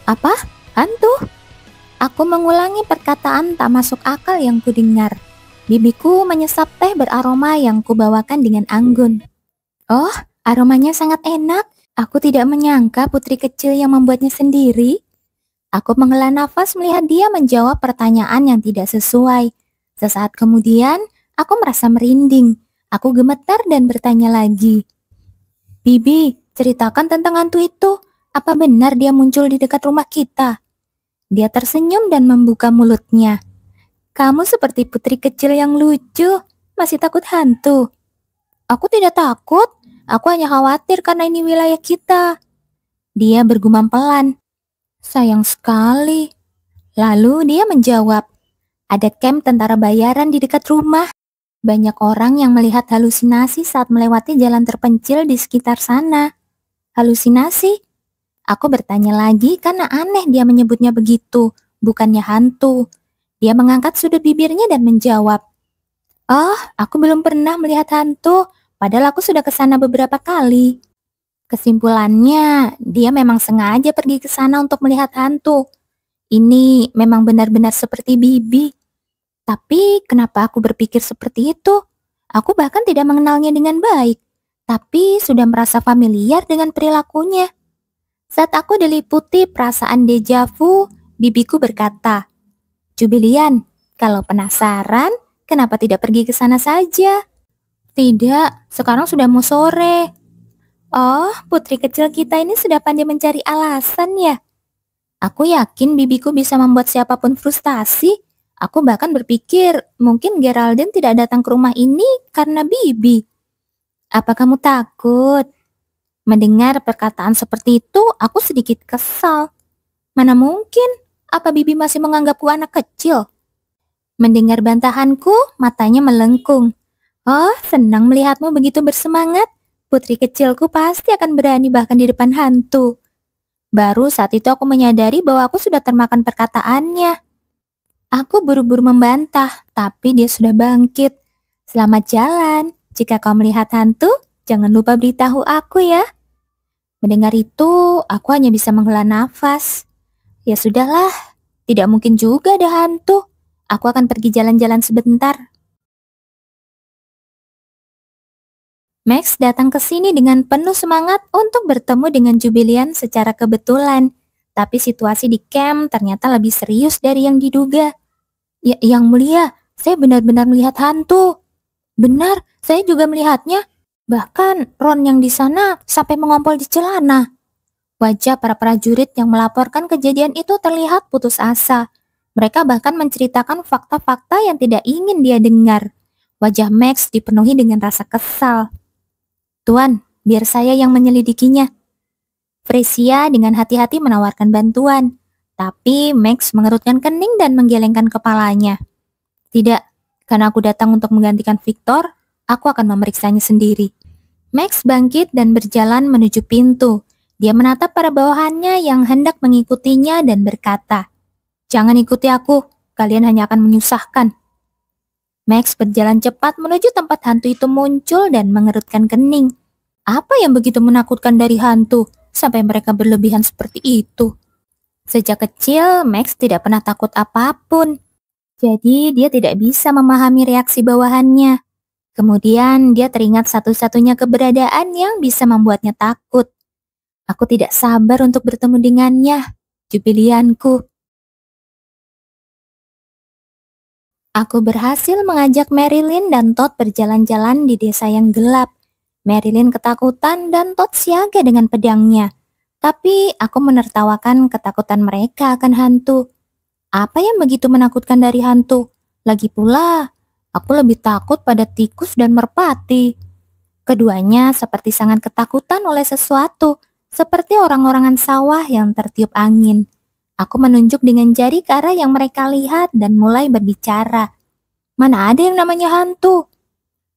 Apa? Hantu? Aku mengulangi perkataan tak masuk akal yang kudengar. Bibiku menyesap teh beraroma yang kubawakan dengan anggun. Oh, aromanya sangat enak. Aku tidak menyangka putri kecil yang membuatnya sendiri. Aku menghela nafas melihat dia menjawab pertanyaan yang tidak sesuai. Sesaat kemudian, aku merasa merinding. Aku gemetar dan bertanya lagi. Bibi, ceritakan tentang hantu itu. Apa benar dia muncul di dekat rumah kita? Dia tersenyum dan membuka mulutnya. Kamu seperti putri kecil yang lucu. Masih takut hantu? Aku tidak takut. Aku hanya khawatir karena ini wilayah kita. Dia bergumam pelan. Sayang sekali. Lalu dia menjawab. Ada kamp tentara bayaran di dekat rumah. Banyak orang yang melihat halusinasi saat melewati jalan terpencil di sekitar sana. Halusinasi? Aku bertanya lagi karena aneh dia menyebutnya begitu, bukannya hantu. Dia mengangkat sudut bibirnya dan menjawab, "Oh, aku belum pernah melihat hantu, padahal aku sudah ke sana beberapa kali." Kesimpulannya, dia memang sengaja pergi ke sana untuk melihat hantu. Ini memang benar-benar seperti Bibi. Tapi kenapa aku berpikir seperti itu? Aku bahkan tidak mengenalnya dengan baik, tapi sudah merasa familiar dengan perilakunya. Saat aku diliputi perasaan deja vu, bibiku berkata, Jubilian, kalau penasaran, kenapa tidak pergi ke sana saja? Tidak, sekarang sudah mau sore. Oh, putri kecil kita ini sudah pandai mencari alasan ya. Aku yakin bibiku bisa membuat siapapun frustasi. Aku bahkan berpikir mungkin Geraldine tidak datang ke rumah ini karena Bibi. Apa kamu takut? Mendengar perkataan seperti itu, aku sedikit kesal. Mana mungkin? Apa Bibi masih menganggapku anak kecil? Mendengar bantahanku, matanya melengkung. Oh, senang melihatmu begitu bersemangat. Putri kecilku pasti akan berani bahkan di depan hantu. Baru saat itu aku menyadari bahwa aku sudah termakan perkataannya. Aku buru-buru membantah, tapi dia sudah bangkit. Selamat jalan. Jika kau melihat hantu, jangan lupa beritahu aku ya. Mendengar itu, aku hanya bisa menghela nafas. Ya sudahlah, tidak mungkin juga ada hantu. Aku akan pergi jalan-jalan sebentar. Max datang ke sini dengan penuh semangat untuk bertemu dengan Jubilian secara kebetulan. Tapi situasi di camp ternyata lebih serius dari yang diduga. Ya, Yang Mulia, saya benar-benar melihat hantu. Benar, saya juga melihatnya. Bahkan Ron yang di sana sampai mengompol di celana. Wajah para prajurit yang melaporkan kejadian itu terlihat putus asa. Mereka bahkan menceritakan fakta-fakta yang tidak ingin dia dengar. Wajah Max dipenuhi dengan rasa kesal. Tuan, biar saya yang menyelidikinya. Fresia dengan hati-hati menawarkan bantuan. Tapi Max mengerutkan kening dan menggelengkan kepalanya. Tidak, karena aku datang untuk menggantikan Victor, aku akan memeriksanya sendiri. Max bangkit dan berjalan menuju pintu. Dia menatap para bawahannya yang hendak mengikutinya dan berkata, "Jangan ikuti aku, kalian hanya akan menyusahkan." Max berjalan cepat menuju tempat hantu itu muncul dan mengerutkan kening. Apa yang begitu menakutkan dari hantu sampai mereka berlebihan seperti itu? Sejak kecil, Max tidak pernah takut apapun. Jadi dia tidak bisa memahami reaksi bawahannya. Kemudian dia teringat satu-satunya keberadaan yang bisa membuatnya takut. Aku tidak sabar untuk bertemu dengannya, Jubilianku. Aku berhasil mengajak Marilyn dan Todd berjalan-jalan di desa yang gelap. Marilyn ketakutan dan Todd siaga dengan pedangnya. Tapi aku menertawakan ketakutan mereka akan hantu. Apa yang begitu menakutkan dari hantu? Lagi pula, aku lebih takut pada tikus dan merpati. Keduanya seperti sangat ketakutan oleh sesuatu, seperti orang-orangan sawah yang tertiup angin. Aku menunjuk dengan jari ke arah yang mereka lihat dan mulai berbicara. Mana ada yang namanya hantu?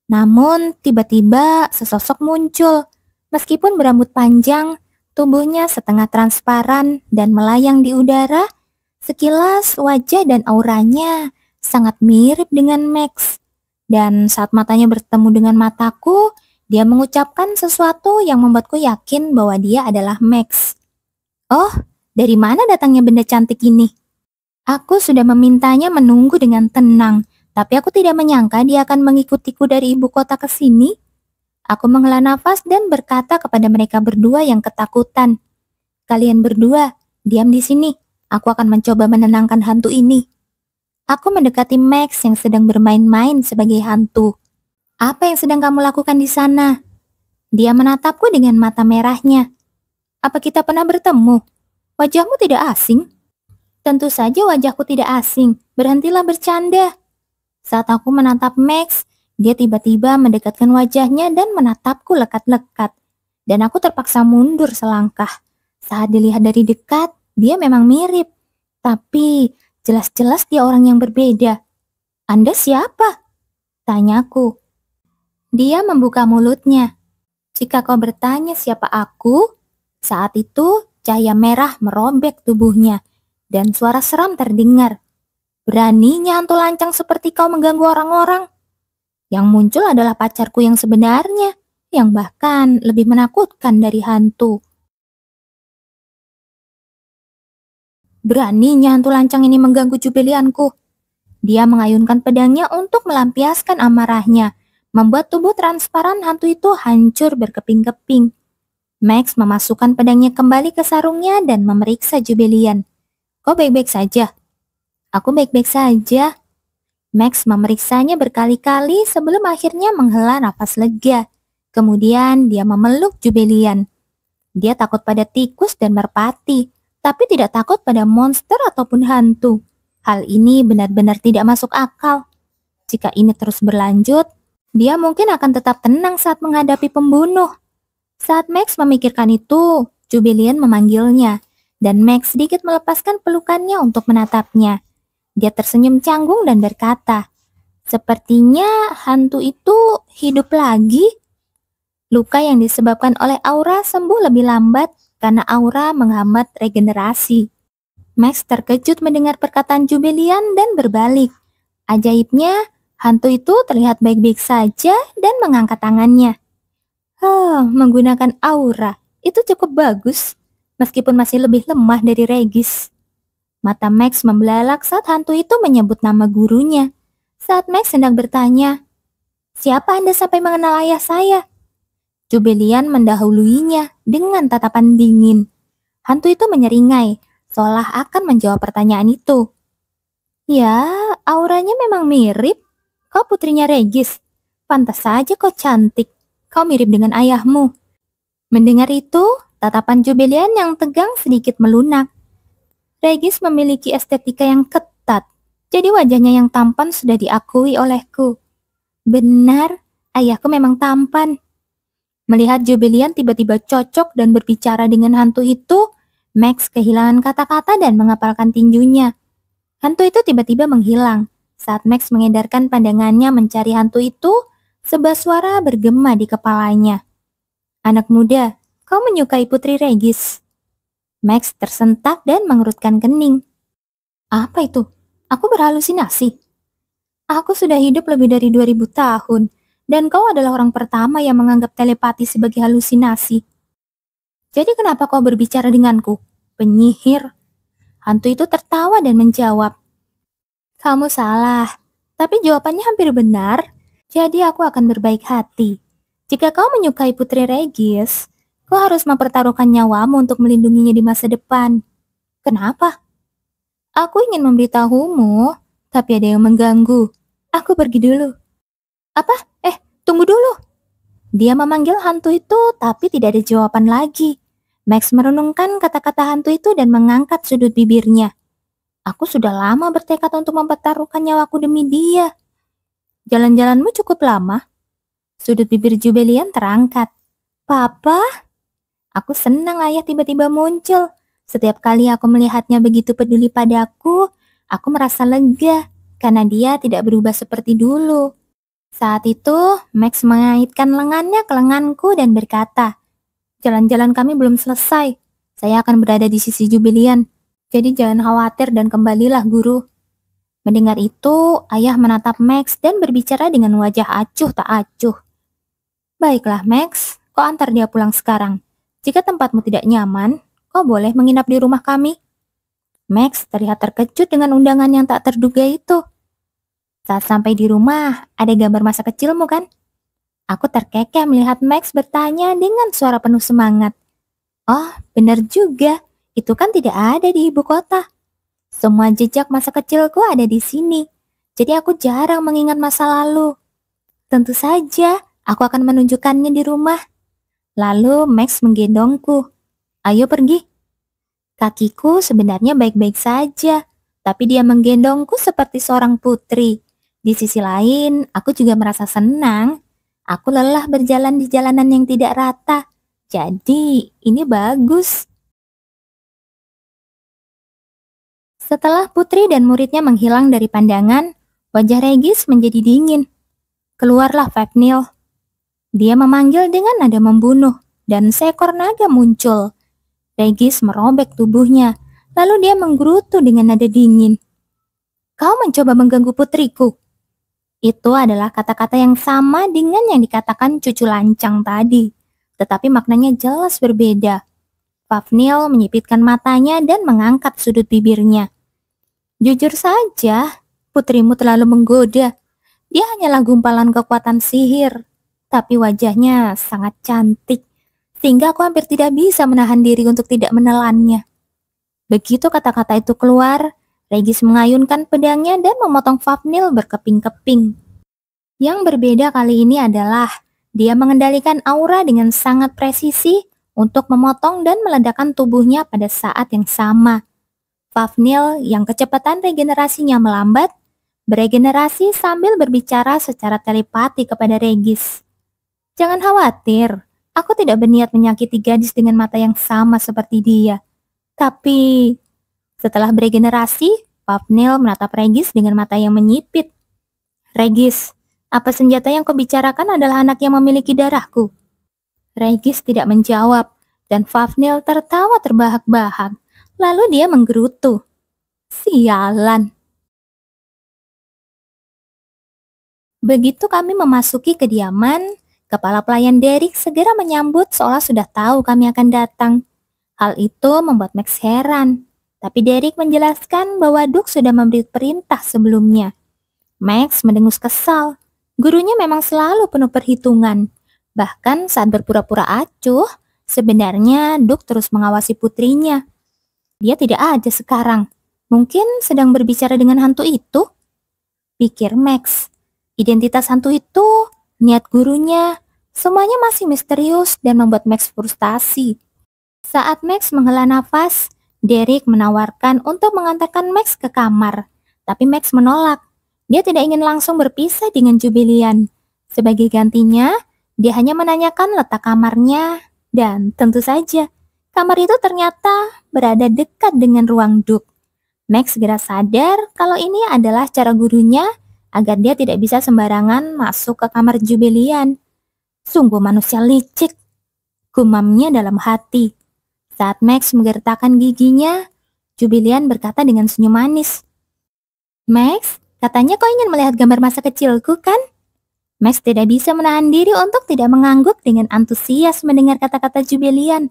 Namun tiba-tiba sesosok muncul. Meskipun berambut panjang, tubuhnya setengah transparan dan melayang di udara, sekilas wajah dan auranya sangat mirip dengan Max. Dan saat matanya bertemu dengan mataku, Dia mengucapkan sesuatu yang membuatku yakin bahwa dia adalah Max. Oh, dari mana datangnya benda cantik ini? Aku sudah memintanya menunggu dengan tenang, tapi aku tidak menyangka dia akan mengikutiku dari ibu kota ke sini. Aku menghela nafas dan berkata kepada mereka berdua yang ketakutan. Kalian berdua, diam di sini. Aku akan mencoba menenangkan hantu ini. Aku mendekati Max yang sedang bermain-main sebagai hantu. Apa yang sedang kamu lakukan di sana? Dia menatapku dengan mata merahnya. Apa kita pernah bertemu? Wajahmu tidak asing? Tentu saja wajahku tidak asing. Berhentilah bercanda. Saat aku menatap Max, dia tiba-tiba mendekatkan wajahnya dan menatapku lekat-lekat. Dan aku terpaksa mundur selangkah. Saat dilihat dari dekat, dia memang mirip. Tapi jelas-jelas dia orang yang berbeda. Anda siapa? Tanyaku. Dia membuka mulutnya. Jika kau bertanya siapa aku, saat itu cahaya merah merobek tubuhnya dan suara seram terdengar. Beraninya hantu lancang seperti kau mengganggu orang-orang. Yang muncul adalah pacarku yang sebenarnya, yang bahkan lebih menakutkan dari hantu. Beraninya hantu lancang ini mengganggu jubelianku. Dia mengayunkan pedangnya untuk melampiaskan amarahnya, membuat tubuh transparan hantu itu hancur berkeping-keping. Max memasukkan pedangnya kembali ke sarungnya dan memeriksa Jubelian. Kau baik-baik saja? Aku baik-baik saja. Max memeriksanya berkali-kali sebelum akhirnya menghela nafas lega. Kemudian dia memeluk Jubelian. Dia takut pada tikus dan merpati, tapi tidak takut pada monster ataupun hantu. Hal ini benar-benar tidak masuk akal. Jika ini terus berlanjut, dia mungkin akan tetap tenang saat menghadapi pembunuh. Saat Max memikirkan itu, Jubelian memanggilnya, dan Max sedikit melepaskan pelukannya untuk menatapnya. Dia tersenyum canggung dan berkata, "Sepertinya hantu itu hidup lagi." Luka yang disebabkan oleh aura sembuh lebih lambat karena aura menghambat regenerasi. Max terkejut mendengar perkataan Jubelian dan berbalik. Ajaibnya, hantu itu terlihat baik-baik saja dan mengangkat tangannya. Menggunakan aura, itu cukup bagus, meskipun masih lebih lemah dari Regis. Mata Max membelalak saat hantu itu menyebut nama gurunya. Saat Max sedang bertanya, "Siapa Anda sampai mengenal ayah saya?" Jubelian mendahuluinya dengan tatapan dingin. Hantu itu menyeringai, seolah akan menjawab pertanyaan itu. "Ya, auranya memang mirip. Kau putrinya Regis. Pantas saja kau cantik. Kau mirip dengan ayahmu." Mendengar itu, tatapan Jubelian yang tegang sedikit melunak. Regis memiliki estetika yang ketat, jadi wajahnya yang tampan sudah diakui olehku. Benar, ayahku memang tampan. Melihat Jubelian tiba-tiba cocok dan berbicara dengan hantu itu, Max kehilangan kata-kata dan mengepalkan tinjunya. Hantu itu tiba-tiba menghilang. Saat Max mengedarkan pandangannya mencari hantu itu, sebuah suara bergema di kepalanya. "Anak muda, kau menyukai Putri Regis?" Max tersentak dan mengerutkan kening. Apa itu? Aku berhalusinasi. Aku sudah hidup lebih dari 2000 tahun, dan kau adalah orang pertama yang menganggap telepati sebagai halusinasi. Jadi kenapa kau berbicara denganku? Penyihir. Hantu itu tertawa dan menjawab, "Kamu salah, tapi jawabannya hampir benar. Jadi aku akan berbaik hati. Jika kau menyukai Putri Regis, kau harus mempertaruhkan nyawamu untuk melindunginya di masa depan." Kenapa? Aku ingin memberitahumu, tapi ada yang mengganggu. Aku pergi dulu. Apa? Tunggu dulu. Dia memanggil hantu itu, tapi tidak ada jawaban lagi. Max merenungkan kata-kata hantu itu dan mengangkat sudut bibirnya. Aku sudah lama bertekad untuk mempertaruhkan nyawaku demi dia. Jalan-jalanmu cukup lama. Sudut bibir Jubelian terangkat. Papa? Aku senang ayah tiba-tiba muncul. Setiap kali aku melihatnya begitu peduli padaku, aku merasa lega karena dia tidak berubah seperti dulu. Saat itu, Max mengaitkan lengannya ke lenganku dan berkata, "Jalan-jalan kami belum selesai. Saya akan berada di sisi Jubelian. Jadi jangan khawatir dan kembalilah, guru." Mendengar itu, ayah menatap Max dan berbicara dengan wajah acuh tak acuh. Baiklah Max, kau antar dia pulang sekarang. Jika tempatmu tidak nyaman, kau boleh menginap di rumah kami. Max terlihat terkejut dengan undangan yang tak terduga itu. Saat sampai di rumah, ada gambar masa kecilmu kan? Aku terkekeh melihat Max bertanya dengan suara penuh semangat. Oh, benar juga. Itu kan tidak ada di ibu kota. Semua jejak masa kecilku ada di sini. Jadi aku jarang mengingat masa lalu. Tentu saja, aku akan menunjukkannya di rumah. Lalu Max menggendongku. Ayo pergi. Kakiku sebenarnya baik-baik saja, tapi dia menggendongku seperti seorang putri. Di sisi lain, aku juga merasa senang. Aku lelah berjalan di jalanan yang tidak rata. Jadi, ini bagus. Setelah putri dan muridnya menghilang dari pandangan, wajah Regis menjadi dingin. Keluarlah Fafnir. Dia memanggil dengan nada membunuh, dan seekor naga muncul. Regis merobek tubuhnya, lalu dia menggerutu dengan nada dingin. Kau mencoba mengganggu putriku. Itu adalah kata-kata yang sama dengan yang dikatakan cucu lancang tadi, tetapi maknanya jelas berbeda. Fafnir menyipitkan matanya dan mengangkat sudut bibirnya. Jujur saja, putrimu terlalu menggoda. Dia hanyalah gumpalan kekuatan sihir, tapi wajahnya sangat cantik, sehingga aku hampir tidak bisa menahan diri untuk tidak menelannya. Begitu kata-kata itu keluar, Regis mengayunkan pedangnya dan memotong Fafnir berkeping-keping. Yang berbeda kali ini adalah dia mengendalikan aura dengan sangat presisi untuk memotong dan meledakkan tubuhnya pada saat yang sama. Fafnir yang kecepatan regenerasinya melambat, beregenerasi sambil berbicara secara telepati kepada Regis. Jangan khawatir, aku tidak berniat menyakiti gadis dengan mata yang sama seperti dia. Tapi, setelah beregenerasi, Fafnir menatap Regis dengan mata yang menyipit. Regis, apa senjata yang kau bicarakan adalah anak yang memiliki darahku? Regis tidak menjawab, dan Fafnir tertawa terbahak-bahak. Lalu dia menggerutu. Sialan. Begitu kami memasuki kediaman, kepala pelayan Derek segera menyambut seolah sudah tahu kami akan datang. Hal itu membuat Max heran, tapi Derek menjelaskan bahwa Duke sudah memberi perintah sebelumnya. Max mendengus kesal. Gurunya memang selalu penuh perhitungan. Bahkan saat berpura-pura acuh, sebenarnya Duke terus mengawasi putrinya. Dia tidak ada sekarang. Mungkin sedang berbicara dengan hantu itu? Pikir Max. Identitas hantu itu, niat gurunya, semuanya masih misterius dan membuat Max frustasi. Saat Max menghela nafas, Derek menawarkan untuk mengantarkan Max ke kamar. Tapi Max menolak. Dia tidak ingin langsung berpisah dengan Jubilian. Sebagai gantinya, dia hanya menanyakan letak kamarnya. Dan tentu saja, kamar itu ternyata berada dekat dengan ruang Duke. Max segera sadar kalau ini adalah cara gurunya agar dia tidak bisa sembarangan masuk ke kamar Jubilian. Sungguh manusia licik, gumamnya dalam hati. Saat Max menggertakkan giginya, Jubilian berkata dengan senyum manis. Max, katanya kau ingin melihat gambar masa kecilku kan? Max tidak bisa menahan diri untuk tidak mengangguk dengan antusias mendengar kata-kata Jubilian.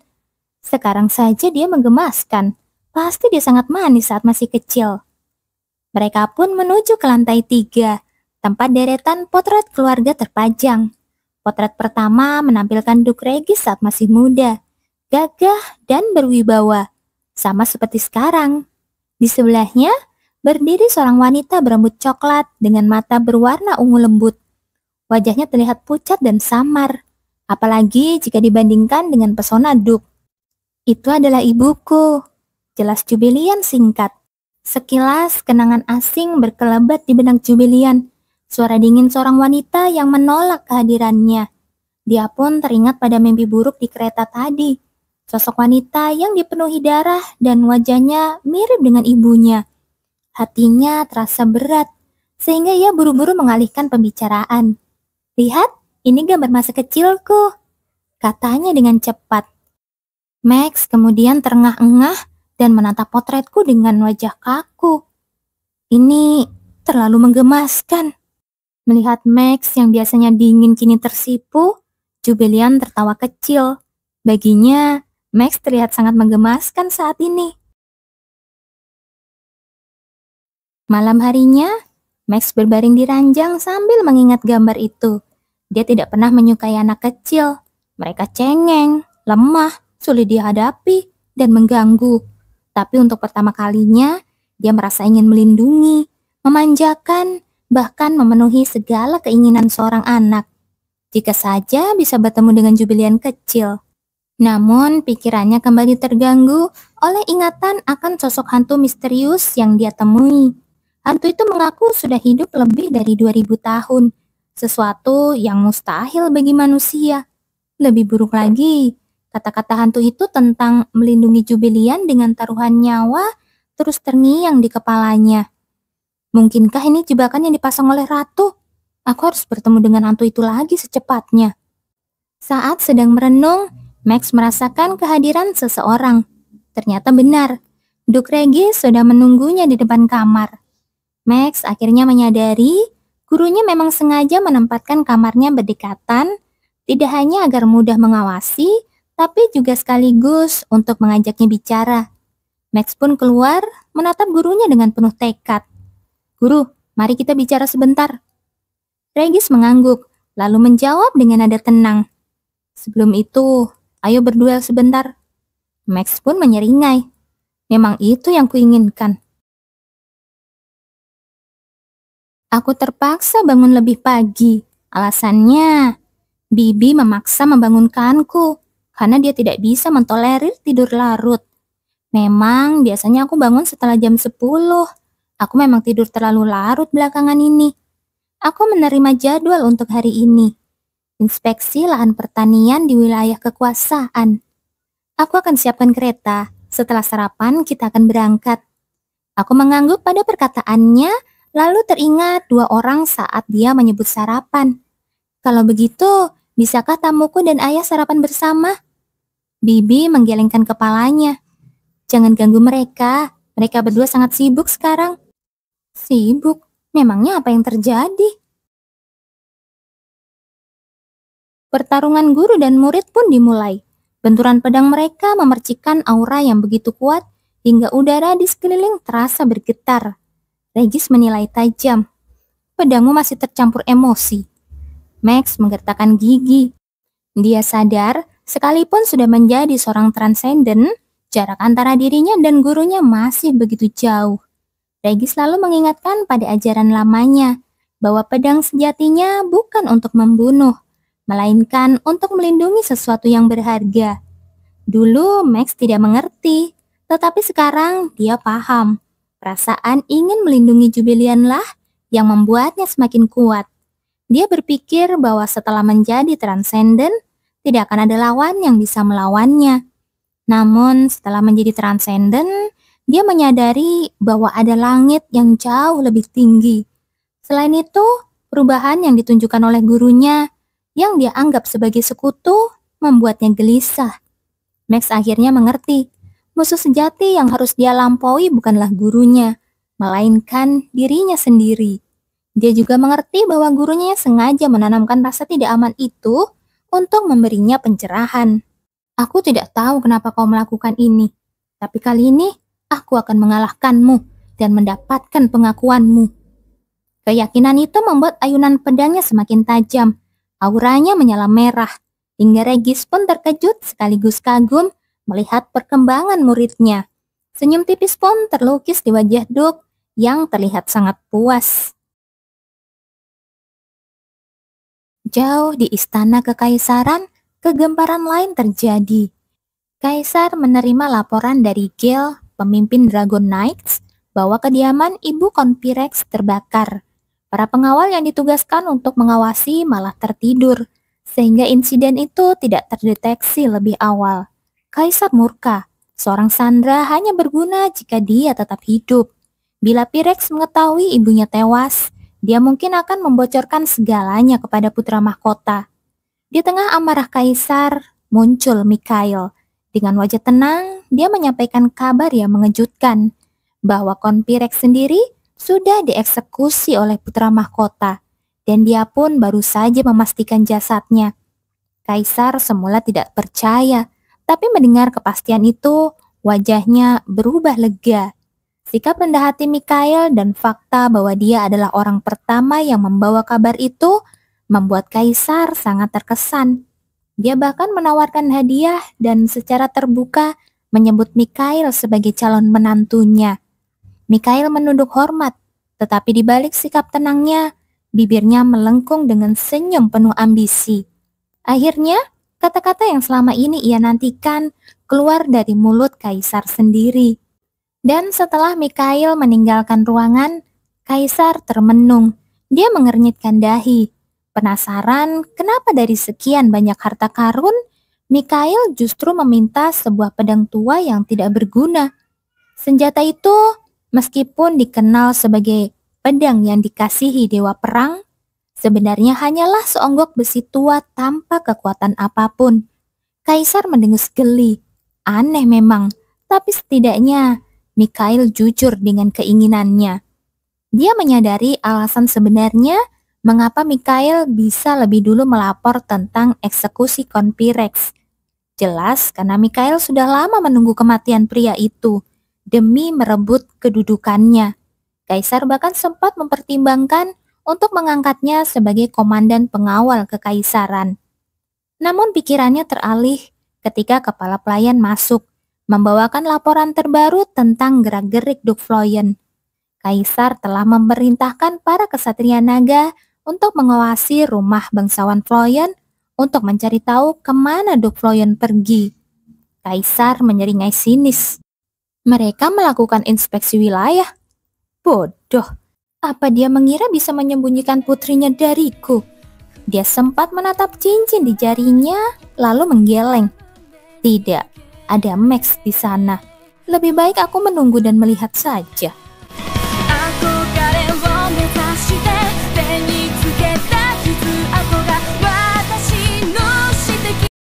Sekarang saja dia menggemaskan. Pasti dia sangat manis saat masih kecil. Mereka pun menuju ke lantai 3, tempat deretan potret keluarga terpajang. Potret pertama menampilkan Duke Regis saat masih muda, gagah dan berwibawa, sama seperti sekarang. Di sebelahnya, berdiri seorang wanita berambut coklat dengan mata berwarna ungu lembut. Wajahnya terlihat pucat dan samar, apalagi jika dibandingkan dengan pesona Duke. Itu adalah ibuku, jelas Jubilian singkat. Sekilas kenangan asing berkelebat di benak Jubilian. Suara dingin seorang wanita yang menolak kehadirannya. Dia pun teringat pada mimpi buruk di kereta tadi. Sosok wanita yang dipenuhi darah dan wajahnya mirip dengan ibunya. Hatinya terasa berat, sehingga ia buru-buru mengalihkan pembicaraan. Lihat, ini gambar masa kecilku, katanya dengan cepat. Max kemudian terengah-engah dan menatap potretku dengan wajah kaku. Ini terlalu menggemaskan. Melihat Max yang biasanya dingin kini tersipu, Jubilian tertawa kecil. Baginya, Max terlihat sangat menggemaskan saat ini. Malam harinya, Max berbaring di ranjang sambil mengingat gambar itu. Dia tidak pernah menyukai anak kecil. Mereka cengeng, lemah, sulit dihadapi, dan mengganggu. Tapi untuk pertama kalinya, dia merasa ingin melindungi, memanjakan, bahkan memenuhi segala keinginan seorang anak. Jika saja bisa bertemu dengan Jubilian kecil. Namun, pikirannya kembali terganggu oleh ingatan akan sosok hantu misterius yang dia temui. Hantu itu mengaku sudah hidup lebih dari 2000 tahun, sesuatu yang mustahil bagi manusia. Lebih buruk lagi, kata-kata hantu itu tentang melindungi Jubilian dengan taruhan nyawa terus terngiang di kepalanya. Mungkinkah ini jebakan yang dipasang oleh ratu? Aku harus bertemu dengan hantu itu lagi secepatnya. Saat sedang merenung, Max merasakan kehadiran seseorang. Ternyata benar, Duk Regis sudah menunggunya di depan kamar. Max akhirnya menyadari gurunya memang sengaja menempatkan kamarnya berdekatan, tidak hanya agar mudah mengawasi, tapi juga sekaligus untuk mengajaknya bicara. Max pun keluar menatap gurunya dengan penuh tekad. "Guru, mari kita bicara sebentar." Regis mengangguk, lalu menjawab dengan nada tenang. "Sebelum itu, ayo berduel sebentar." Max pun menyeringai. Memang itu yang kuinginkan. Aku terpaksa bangun lebih pagi. Alasannya, Bibi memaksa membangunkanku karena dia tidak bisa mentolerir tidur larut. Memang biasanya aku bangun setelah jam 10. Aku memang tidur terlalu larut belakangan ini. Aku menerima jadwal untuk hari ini. Inspeksi lahan pertanian di wilayah kekuasaan. Aku akan siapkan kereta. Setelah sarapan kita akan berangkat. Aku mengangguk pada perkataannya, lalu teringat dua orang saat dia menyebut sarapan. Kalau begitu, bisakah tamuku dan ayah sarapan bersama? Bibi menggelengkan kepalanya. Jangan ganggu mereka. Mereka berdua sangat sibuk sekarang. Sibuk? Memangnya apa yang terjadi? Pertarungan guru dan murid pun dimulai. Benturan pedang mereka memercikkan aura yang begitu kuat hingga udara di sekeliling terasa bergetar. Regis menilai tajam. "Pedangmu masih tercampur emosi." Max menggertakkan gigi. Dia sadar, sekalipun sudah menjadi seorang transenden, jarak antara dirinya dan gurunya masih begitu jauh. Regis selalu mengingatkan pada ajaran lamanya, bahwa pedang sejatinya bukan untuk membunuh, melainkan untuk melindungi sesuatu yang berharga. Dulu Max tidak mengerti, tetapi sekarang dia paham. Perasaan ingin melindungi Jubilian lah yang membuatnya semakin kuat. Dia berpikir bahwa setelah menjadi transenden, tidak akan ada lawan yang bisa melawannya. Namun setelah menjadi transenden, dia menyadari bahwa ada langit yang jauh lebih tinggi. Selain itu, perubahan yang ditunjukkan oleh gurunya, yang dia anggap sebagai sekutu, membuatnya gelisah. Max akhirnya mengerti, musuh sejati yang harus dia lampaui bukanlah gurunya, melainkan dirinya sendiri. Dia juga mengerti bahwa gurunya sengaja menanamkan rasa tidak aman itu untuk memberinya pencerahan. "Aku tidak tahu kenapa kau melakukan ini, tapi kali ini aku akan mengalahkanmu dan mendapatkan pengakuanmu." Keyakinan itu membuat ayunan pedangnya semakin tajam. Auranya menyala merah, hingga Regis pun terkejut sekaligus kagum melihat perkembangan muridnya. Senyum tipis pun terlukis di wajah Duk yang terlihat sangat puas. Jauh di istana kekaisaran, kegemparan lain terjadi. Kaisar menerima laporan dari Gale, pemimpin Dragon Knights, bahwa kediaman Ibu Conpirex terbakar. Para pengawal yang ditugaskan untuk mengawasi malah tertidur, sehingga insiden itu tidak terdeteksi lebih awal. Kaisar murka, seorang sandera hanya berguna jika dia tetap hidup. Bila Pirex mengetahui ibunya tewas, dia mungkin akan membocorkan segalanya kepada putra mahkota. Di tengah amarah Kaisar, muncul Mikhail. Dengan wajah tenang, dia menyampaikan kabar yang mengejutkan, bahwa Conpirex sendiri sudah dieksekusi oleh putra mahkota, dan dia pun baru saja memastikan jasadnya. Kaisar semula tidak percaya, tapi mendengar kepastian itu, wajahnya berubah lega. Sikap rendah hati Mikhail dan fakta bahwa dia adalah orang pertama yang membawa kabar itu membuat Kaisar sangat terkesan. Dia bahkan menawarkan hadiah dan secara terbuka menyebut Mikhail sebagai calon menantunya. Mikhail menunduk hormat, tetapi di balik sikap tenangnya, bibirnya melengkung dengan senyum penuh ambisi. Akhirnya, kata-kata yang selama ini ia nantikan keluar dari mulut Kaisar sendiri. Dan setelah Mikhail meninggalkan ruangan, Kaisar termenung. Dia mengernyitkan dahi. Penasaran kenapa dari sekian banyak harta karun, Mikhail justru meminta sebuah pedang tua yang tidak berguna. Senjata itu, meskipun dikenal sebagai pedang yang dikasihi dewa perang, sebenarnya hanyalah seonggok besi tua tanpa kekuatan apapun. Kaisar mendengus geli. Aneh memang, tapi setidaknya Mikhail jujur dengan keinginannya. Dia menyadari alasan sebenarnya mengapa Mikhail bisa lebih dulu melapor tentang eksekusi Konpirex. Jelas karena Mikhail sudah lama menunggu kematian pria itu demi merebut kedudukannya. Kaisar bahkan sempat mempertimbangkan untuk mengangkatnya sebagai komandan pengawal kekaisaran. Namun pikirannya teralih ketika kepala pelayan masuk, membawakan laporan terbaru tentang gerak-gerik Duk Floyen. Kaisar telah memerintahkan para kesatria naga untuk mengawasi rumah bangsawan Floyen untuk mencari tahu kemana Duk Floyen pergi. Kaisar menyeringai sinis. Mereka melakukan inspeksi wilayah. Bodoh, apa dia mengira bisa menyembunyikan putrinya dariku? Dia sempat menatap cincin di jarinya, lalu menggeleng. Tidak, ada Max di sana. Lebih baik aku menunggu dan melihat saja.